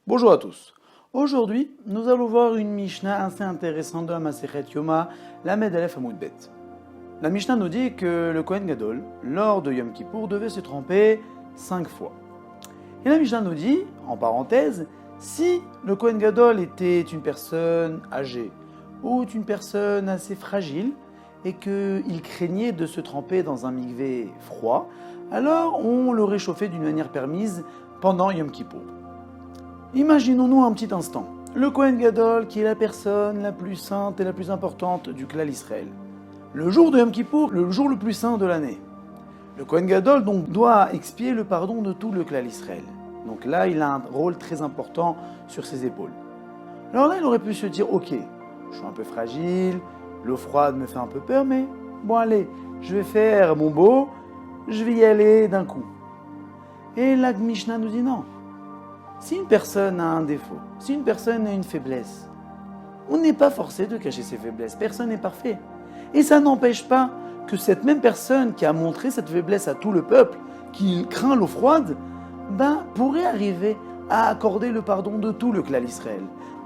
Bonjour à tous. Aujourd'hui, nous allons voir une Mishnah assez intéressante de la Masechet Yoma, la Aleph Amud Bet. La Mishnah nous dit que le Kohen Gadol, lors de Yom Kippour, devait se tremper 5 fois. Et la Mishnah nous dit, en parenthèse, si le Kohen Gadol était une personne âgée ou une personne assez fragile et qu'il craignait de se tremper dans un mikvé froid, alors on le réchauffait d'une manière permise pendant Yom Kippour. Imaginons-nous un petit instant, le Kohen Gadol qui est la personne la plus sainte et la plus importante du clan Israël. Le jour de Yom Kippour, le jour le plus saint de l'année. Le Kohen Gadol donc doit expier le pardon de tout le clan Israël. Donc là, il a un rôle très important sur ses épaules. Alors là, il aurait pu se dire, ok, je suis un peu fragile, l'eau froide me fait un peu peur, mais bon allez, je vais faire mon beau, je vais y aller d'un coup. Et la Mishnah nous dit non. Si une personne a un défaut, si une personne a une faiblesse, on n'est pas forcé de cacher ses faiblesses, personne n'est parfait. Et ça n'empêche pas que cette même personne qui a montré cette faiblesse à tout le peuple, qui craint l'eau froide, pourrait arriver à accorder le pardon de tout le clan Israël.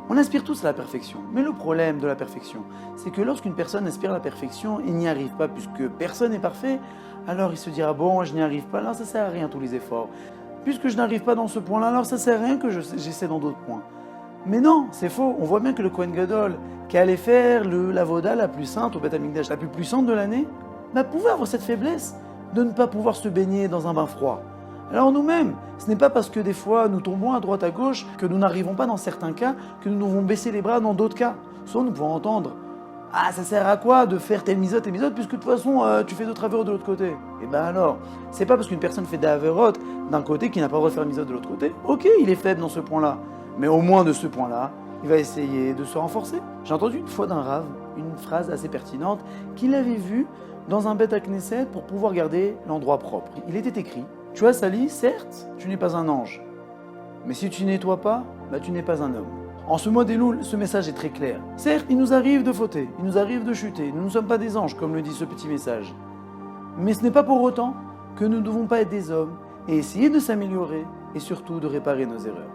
On aspire tous à la perfection, mais le problème de la perfection, c'est que lorsqu'une personne aspire à la perfection, il n'y arrive pas puisque personne n'est parfait, alors il se dira bon, je n'y arrive pas, là ça sert à rien tous les efforts. Puisque je n'arrive pas dans ce point-là, alors ça sert à rien que j'essaie dans d'autres points. Mais non, c'est faux. On voit bien que le Kohen Gadol, qui allait faire l'avoda la plus sainte au Beth Amikdash, la plus puissante de l'année, pouvait avoir cette faiblesse de ne pas pouvoir se baigner dans un bain froid. Alors nous-mêmes, ce n'est pas parce que des fois nous tombons à droite à gauche que nous n'arrivons pas dans certains cas, que nous devons baisser les bras dans d'autres cas. Soit nous pouvons entendre « Ah, ça sert à quoi de faire tel misot, puisque de toute façon, tu fais d'autres avérotes de l'autre côté ?» Et alors, c'est pas parce qu'une personne fait des avérotes d'un côté qu'il n'a pas le droit de faire misot de l'autre côté. Ok, il est faible dans ce point-là, mais au moins de ce point-là, il va essayer de se renforcer. J'ai entendu une fois d'un rave une phrase assez pertinente qu'il avait vue dans un Beth Knesset pour pouvoir garder l'endroit propre. Il était écrit « Tu as sali, certes, tu n'es pas un ange, mais si tu nettoies pas, tu n'es pas un homme. » En ce mois d'Elul, ce message est très clair. Certes, il nous arrive de fauter, il nous arrive de chuter, nous ne sommes pas des anges, comme le dit ce petit message. Mais ce n'est pas pour autant que nous ne devons pas être des hommes et essayer de s'améliorer et surtout de réparer nos erreurs.